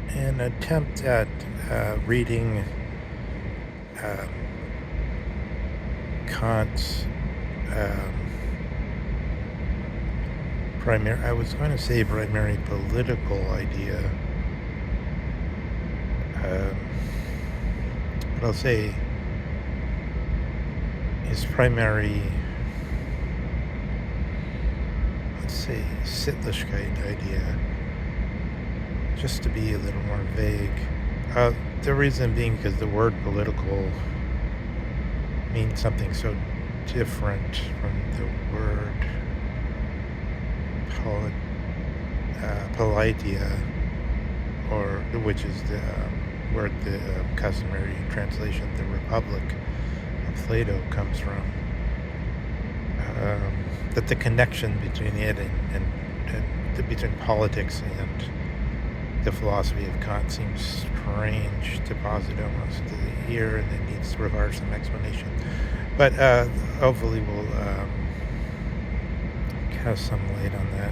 an attempt at reading um, Kant's primary, I was going to say primary political idea, um, but I'll say his primary, let's say, Sittlichkeit idea, just to be a little more vague. The reason being because the word political means something so different from the word politia, or which is the word the customary translation, the Republic of Plato, comes from. That the connection between it and between politics and the philosophy of Kant seems strange to posit almost here, and it needs to require some explanation. But hopefully we'll cast some light on that.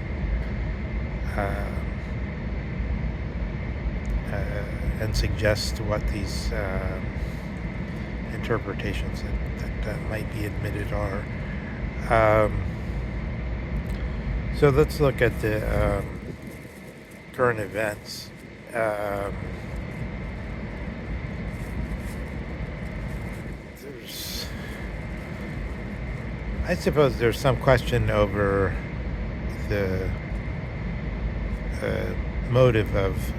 And suggest what these interpretations that might be admitted are. So let's look at the current events. I suppose there's some question over the motive of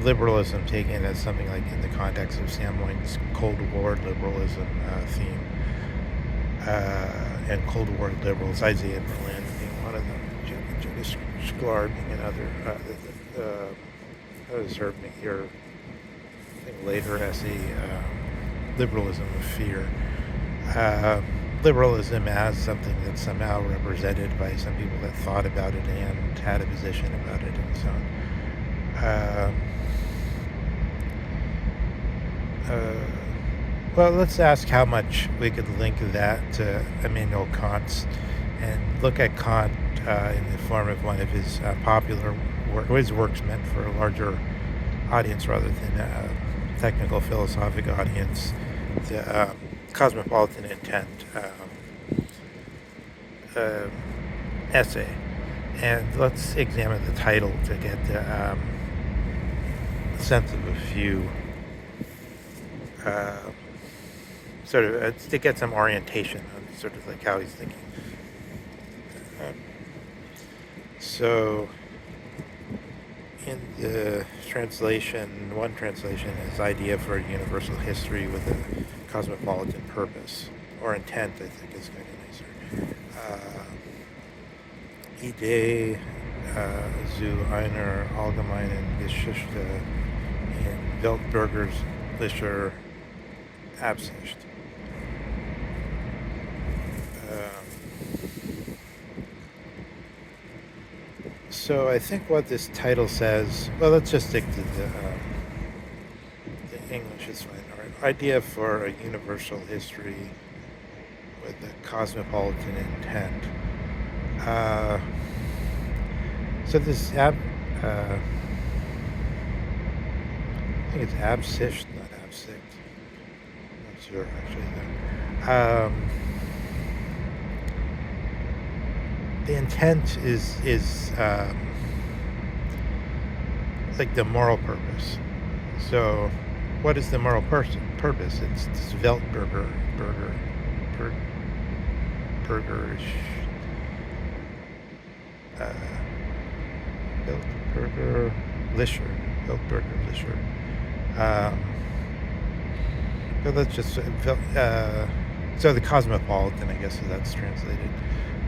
liberalism taken as something like in the context of Sam Moyn's Cold War liberalism theme. And Cold War liberals, Isaiah Berlin being one of them, Judith Sklar being another, others are your later essay, Liberalism of Fear. Liberalism as something that's somehow represented by some people that thought about it and had a position about it and so on. Well, let's ask how much we could link that to Immanuel Kant's and look at Kant in the form of one of his popular work. His works meant for a larger audience rather than a technical philosophic audience. The Cosmopolitan Intent essay. And let's examine the title to get the sense of a few sort of to get some orientation on sort of like how he's thinking. So in the translation, one translation is idea for a universal history with a cosmopolitan purpose, or intent, I think is kind of nicer. Idee zu einer allgemeinen Geschichte in weltbürgerlicher Absicht. So I think what this title says, well, let's just stick to the English is fine. All right. Idea for a universal history with a cosmopolitan intent. So this I think it's Absicht, not Absicht. I'm not sure actually. The intent is like the moral purpose. So, what is the moral purpose? It's this Weltbürgerisch. Weltbürgerlicher. But let's just so the cosmopolitan, I guess, that's translated.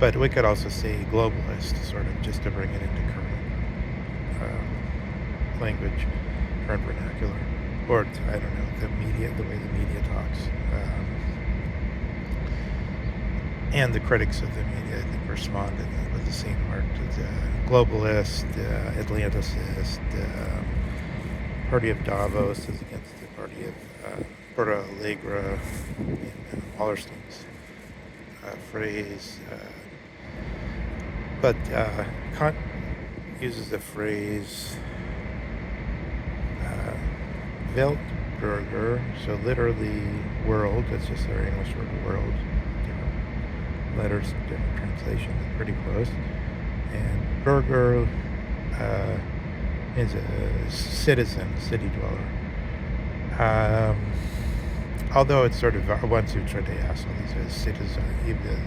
But we could also say globalist, sort of, just to bring it into current language, current vernacular, or I don't know, the way the media talks. And the critics of the media, I think, responded with the same mark to the globalist, the Atlanticist, the Party of Davos is against the Party of Porto Alegre, and Wallerstein's phrase. But Kant uses the phrase Weltbürger, so literally world, that's just our English word world, different letters, different translations, pretty close. And Bürger uh, is a citizen, city dweller. Um, Although it's sort of once you try to ask all these citizen, even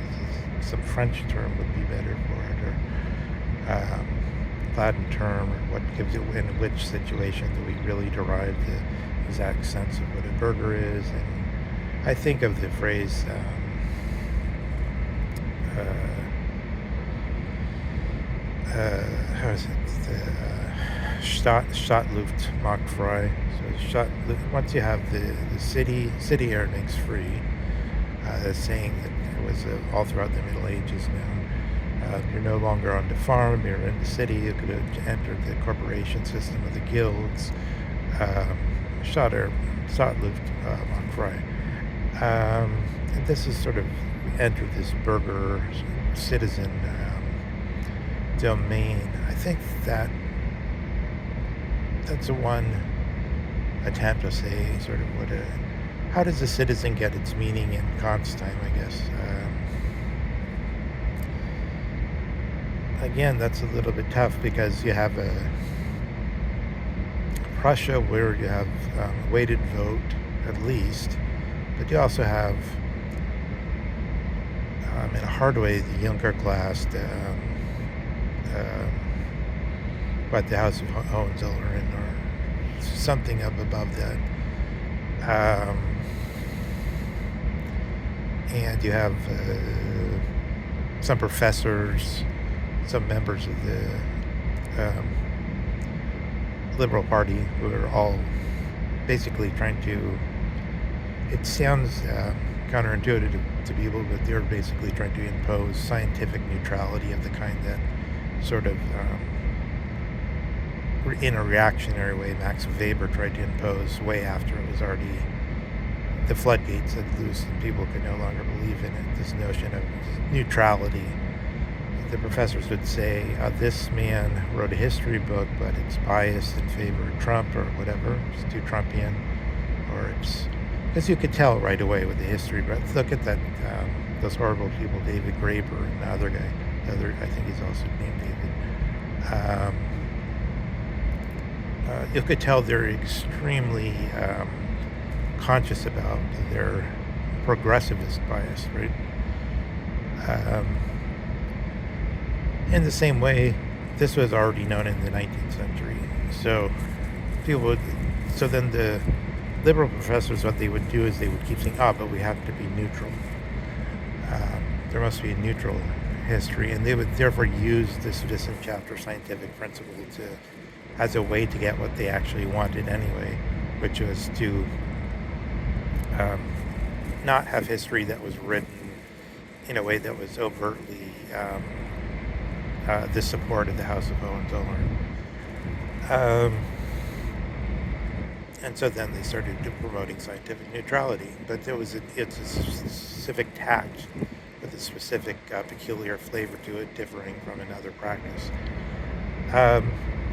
some French term would be better for it, or Latin term, or what gives it in which situation do we really derive the exact sense of what a burger is. And I think of the phrase how is it, the Stadtluft macht frei. So once you have the city air makes free, the saying that it was all throughout the Middle Ages now. You're no longer on the farm, you're in the city, you could have entered the corporation system of the guilds. Stadtluft macht frei. And this is sort of entered this burger citizen domain. I think that's a one attempt to say sort of how does a citizen get its meaning in Kant's time, I guess. Again, that's a little bit tough because you have Prussia where you have weighted vote at least, but you also have in a hard way the younger class, what the House of Hohenzollern or something up above that. And you have some professors, some members of the Liberal Party who are all basically trying to, it sounds counterintuitive to people, but they're basically trying to impose scientific neutrality of the kind that sort of in a reactionary way Max Weber tried to impose way after it was already the floodgates had loosed and people could no longer believe in it. This notion of neutrality. The professors would say, this man wrote a history book, but it's biased in favor of Trump or whatever. It's too Trumpian, or it's because you could tell right away with the history. But look at that, those horrible people, David Graeber and the other guy. I think he's also named David. You could tell they're extremely conscious about their progressivist bias, right? In the same way, this was already known in the 19th century. So then the liberal professors, what they would do is they would keep saying, but we have to be neutral. There must be a neutral history, and they would therefore use this disenchapter scientific principle as a way to get what they actually wanted anyway, which was to not have history that was written in a way that was overtly the support of the House of Hohenzollern. And so then they started promoting scientific neutrality, but it's a specific tact with a specific peculiar flavor to it, differing from another practice.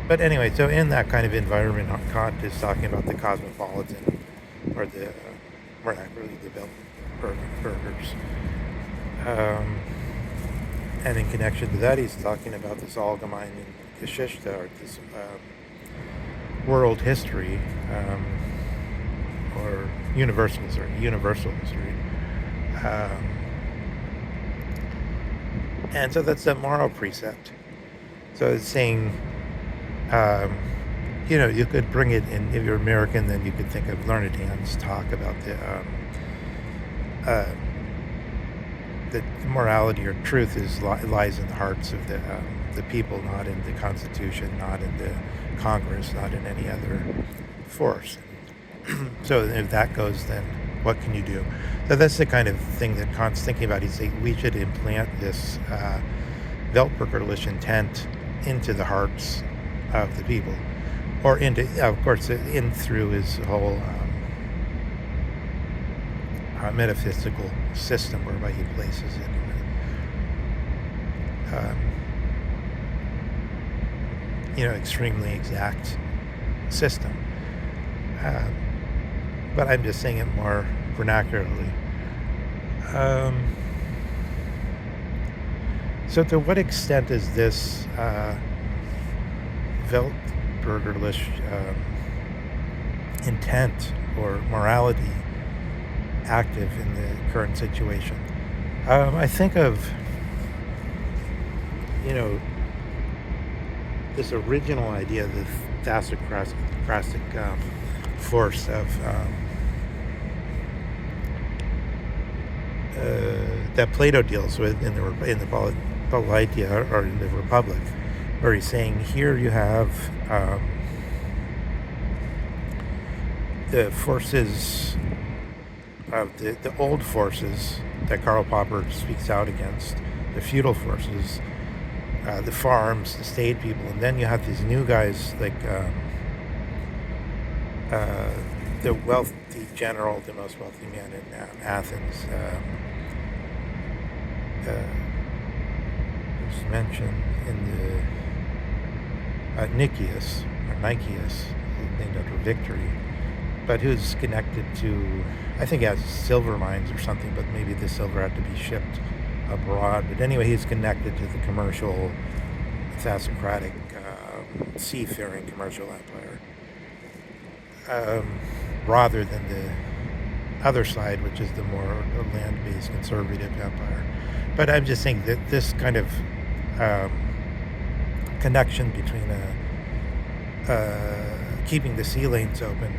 But anyway, so in that kind of environment, Kant is talking about the cosmopolitan, or more accurately, the Weltbürgers. And in connection to that, he's talking about this allgemeine Geschichte, or this world history, or universal history. And so that's a moral precept. So it's saying, you could bring it in, if you're American, then you could think of Learned Hand's talk about the morality or truth lies in the hearts of the people, not in the Constitution, not in the Congress, not in any other force. So if that goes, then what can you do? So that's the kind of thing that Kant's thinking about. He's saying we should implant this Weltbürgerlich intent into the hearts of the people, or into, of course, in through his whole metaphysical system whereby he places it. Extremely exact system. but I'm just saying it more vernacularly. Um, so, to what extent is this Weltbürgerlich intent or morality active in the current situation? I think of, you know, this original idea, the thasocratic force of that Plato deals with in the Politeia or in the Republic, where he's saying here you have the forces of the old forces that Karl Popper speaks out against, the feudal forces, the farms, the state people, and then you have these new guys like the wealthy general, the most wealthy man in Athens, who's mentioned in the Nicias, named after victory, but who's connected to, I think he has silver mines or something, but maybe the silver had to be shipped abroad. But anyway, he's connected to the commercial, thasocratic, seafaring commercial empire, rather than the other side, which is the more land-based conservative empire. But I'm just saying that this kind of connection between keeping the sea lanes open,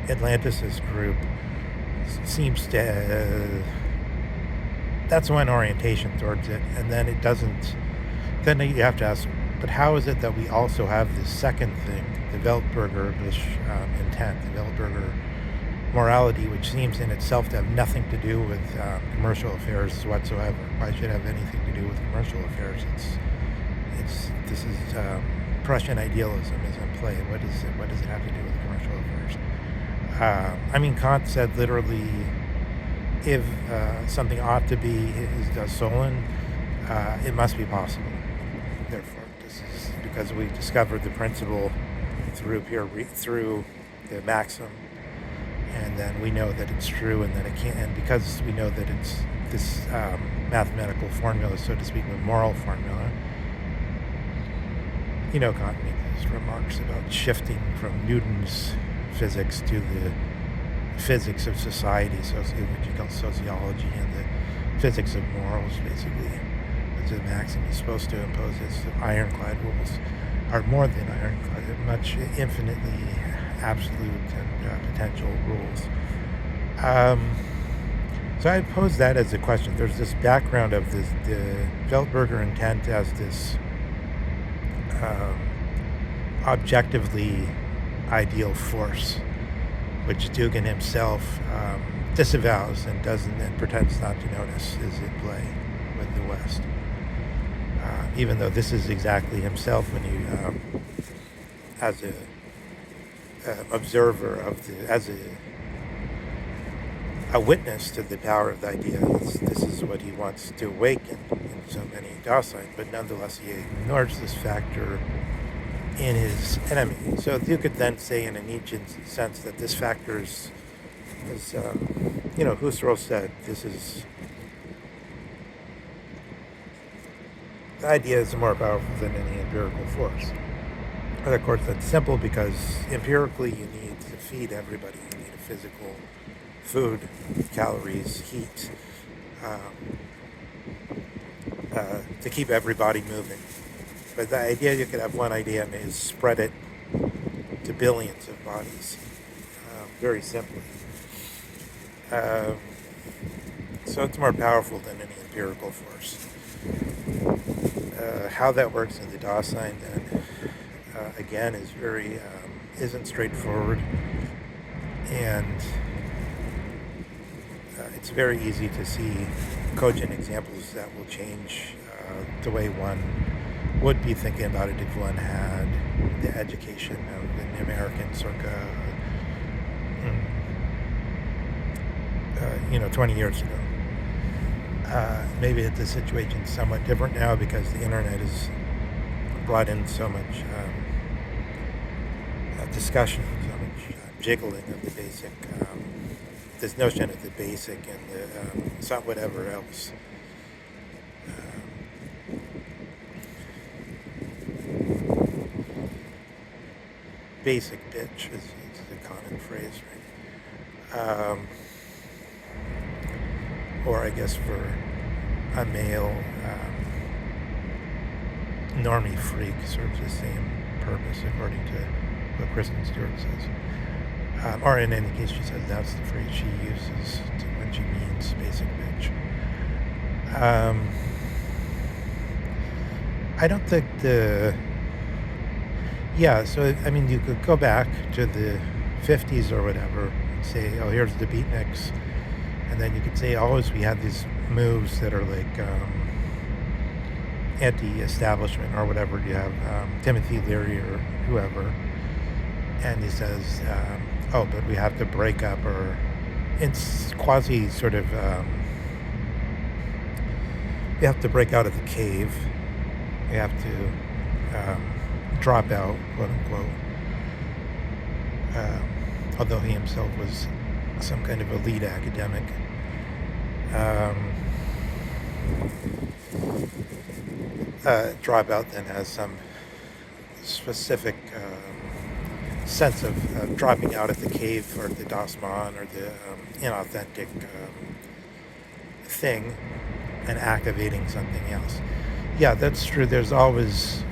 Atlantis' group seems to that's one orientation towards it, and then it doesn't. Then you have to ask, but how is it that we also have this second thing, the Weltbürgerlich intent, the Weltbürger morality, which seems in itself to have nothing to do with commercial affairs whatsoever? Why should it have anything to do with commercial affairs? This is Prussian idealism is in play. What does it have to do with commercial affairs? I mean, Kant said literally, if something ought to be is das Sollen, it must be possible. Therefore, this is because we discovered the principle through through the maxim, and then we know that it's true, and that it can't. And because we know that it's this mathematical formula, so to speak, a moral formula. Kant made these remarks about shifting from Newton's physics to the physics of society, which you call sociology, and the physics of morals, basically. As a maxim is supposed to impose its ironclad rules, are more than ironclad, they're much infinitely absolute and potential rules. So I pose that as a question. There's this background of the Weltbürger intent as this objectively ideal force, which Dugin himself disavows and pretends not to notice is in play with the West. Even though this is exactly himself when he, as a observer as a witness to the power of the idea, this is what he wants to awaken in so many Dasein, but nonetheless he ignores this factor in his enemy. So you could then say in a Nietzschean sense that this factor is Husserl said, the idea is more powerful than any empirical force. But of course that's simple, because empirically you need to feed everybody. You need a physical food, calories, heat, to keep everybody moving. But the idea you could have one idea and is spread it to billions of bodies, very simply. So it's more powerful than any empirical force. How that works in the Dasein then, again, is isn't straightforward, and it's very easy to see cogent examples that will change the way one would be thinking about it if one had the education of an American circa 20 years ago. Maybe the situation's somewhat different now because the internet has brought in so much discussion, so much jiggling of the basic, this notion of the basic and the some whatever else. Um, Basic bitch is a common phrase, right? Or I guess for a male, normie freak serves the same purpose according to what Kristen Stewart says. Or in any case, she says that's the phrase she uses when she means basic bitch. I don't think so I mean, you could go back to the 50s or whatever and say, oh, here's the beatniks. And then you could say, always we had these moves that are like anti-establishment or whatever. You have Timothy Leary or whoever. And he says, but we have to break up, or it's quasi sort of, you have to break out of the cave. You have to drop out, quote unquote. Although he himself was some kind of elite academic. Dropout then has some specific sense of dropping out of the cave or the Das Man or the inauthentic thing and activating something else. Yeah, that's true. There's always,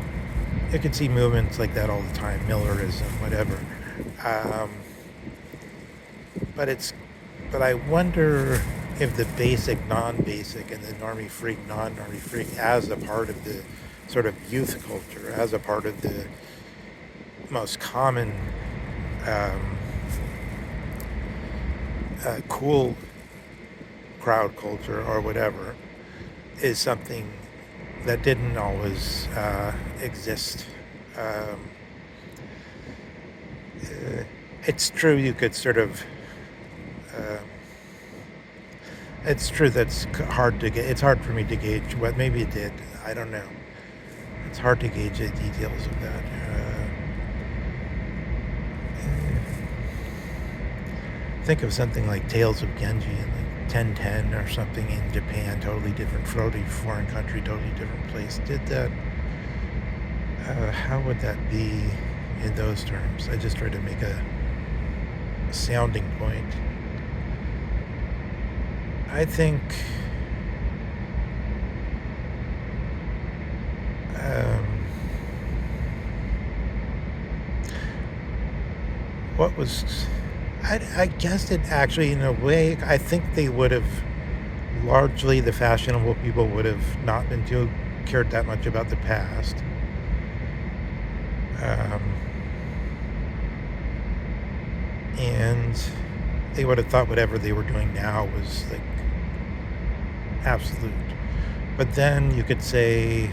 you can see movements like that all the time, Millerism, whatever. But I wonder if the basic, non-basic, and the normie freak, non-normie freak, as a part of the sort of youth culture, as a part of the most common cool crowd culture or whatever, is something that didn't always exist. It's true you could sort of it's true that's hard to get. It's hard for me to gauge what maybe it did. I don't know. It's hard to gauge the details of that. Think of something like Tales of Genji in like 1010 or something in Japan, totally different, totally foreign country, totally different place. Did that? How would that be in those terms? I just tried to make a sounding point. I think what was, I guess it actually, in a way, I think they would have, largely the fashionable people would have not been too cared that much about the past. And they would have thought whatever they were doing now was like absolute. But then you could say,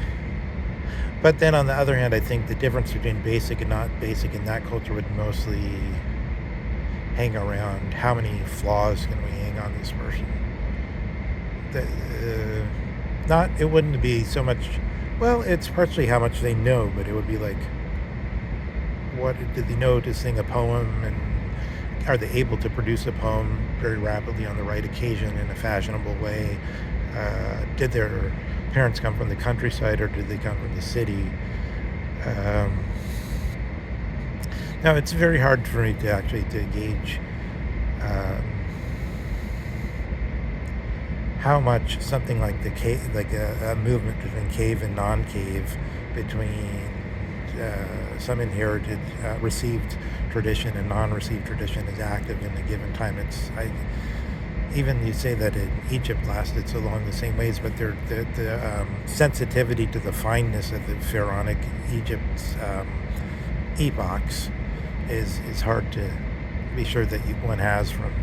but then on the other hand, I think the difference between basic and not basic in that culture would mostly hang around how many flaws can we hang on this person. It wouldn't be so much, well, it's partially how much they know, but it would be like, what did they know to sing a poem, and are they able to produce a poem very rapidly on the right occasion in a fashionable way? Did their parents come from the countryside, or did they come from the city? Now, it's very hard for me to gauge how much something like the cave, like a movement between cave and non-cave, between some inherited received tradition and non-received tradition is active in a given time. Even you say that in Egypt lasted so long the same ways, but the sensitivity to the fineness of the pharaonic Egypt's epochs is hard to be sure that one has from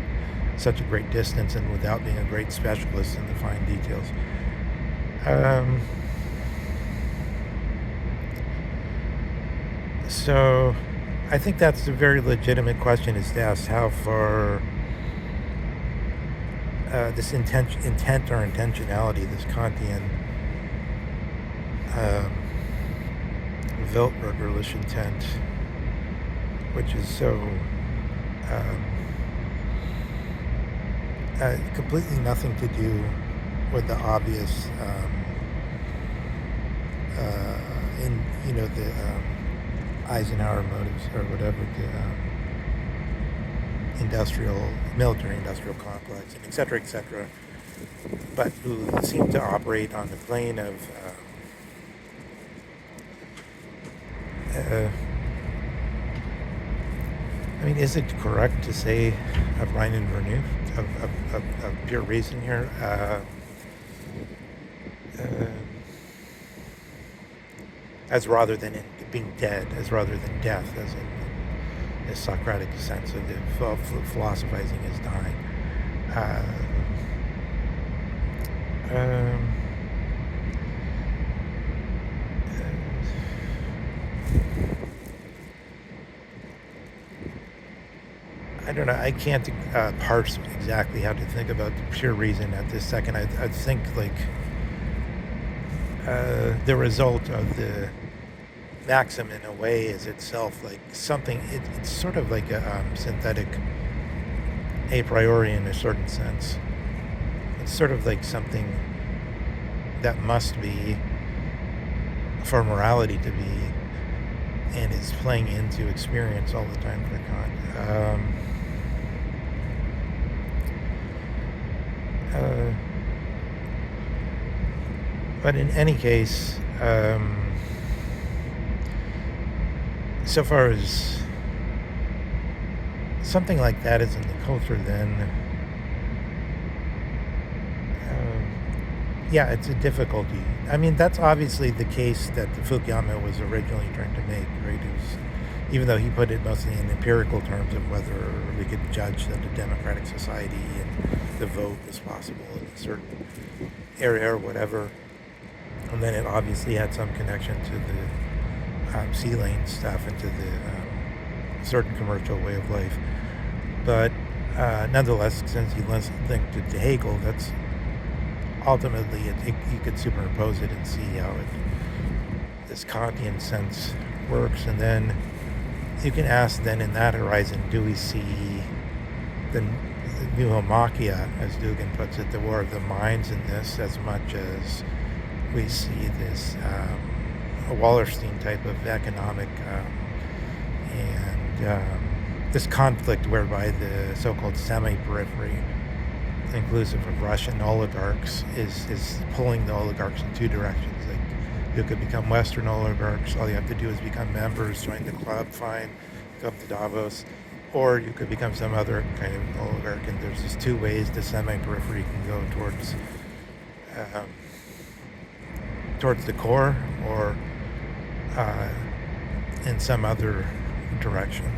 such a great distance and without being a great specialist in the fine details. So I think that's a very legitimate question, is to ask how far this intent or intentionality, this Kantian Weltbürgerlich intent, which is so Um, Completely nothing to do with the obvious, in the Eisenhower motives or whatever, the military industrial complex, and et cetera, et cetera, but who seem to operate on the plane of uh, I mean, is it correct to say of Ryan and Vernew, of pure reason here, uh, as rather than being dead, as rather than death, as in the Socratic sense of the philosophizing is dying? Uh, um, I don't know. I can't parse exactly how to think about the pure reason at this second. I think like the result of the maxim in a way is itself like something. It's sort of like a synthetic a priori in a certain sense. It's sort of like something that must be for morality to be, and is playing into experience all the time for Kant. Uh, but in any case, so far as something like that is in the culture, then yeah, it's a difficulty. I mean, that's obviously the case that the Fukuyama was originally trying to make, right? It was, even though he put it mostly in empirical terms of whether we could judge that a democratic society and the vote was possible in a certain area or whatever. And then it obviously had some connection to the sea lane stuff and to the certain commercial way of life. But nonetheless, since he linked it to Hegel, that's ultimately you could superimpose it and see how this Kantian sense works. And then you can ask, then in that horizon, do we see the pneumomachia, as Dugan puts it, the war of the minds in this, as much as we see this a Wallerstein type of economic and this conflict whereby the so-called semi-periphery, inclusive of Russian oligarchs, is pulling the oligarchs in two directions. Like, you could become Western oligarchs, all you have to do is become members, join the club, fine, come to Davos, or you could become some other kind of oligarch, and there's just two ways the semi-periphery can go towards the core, or in some other direction.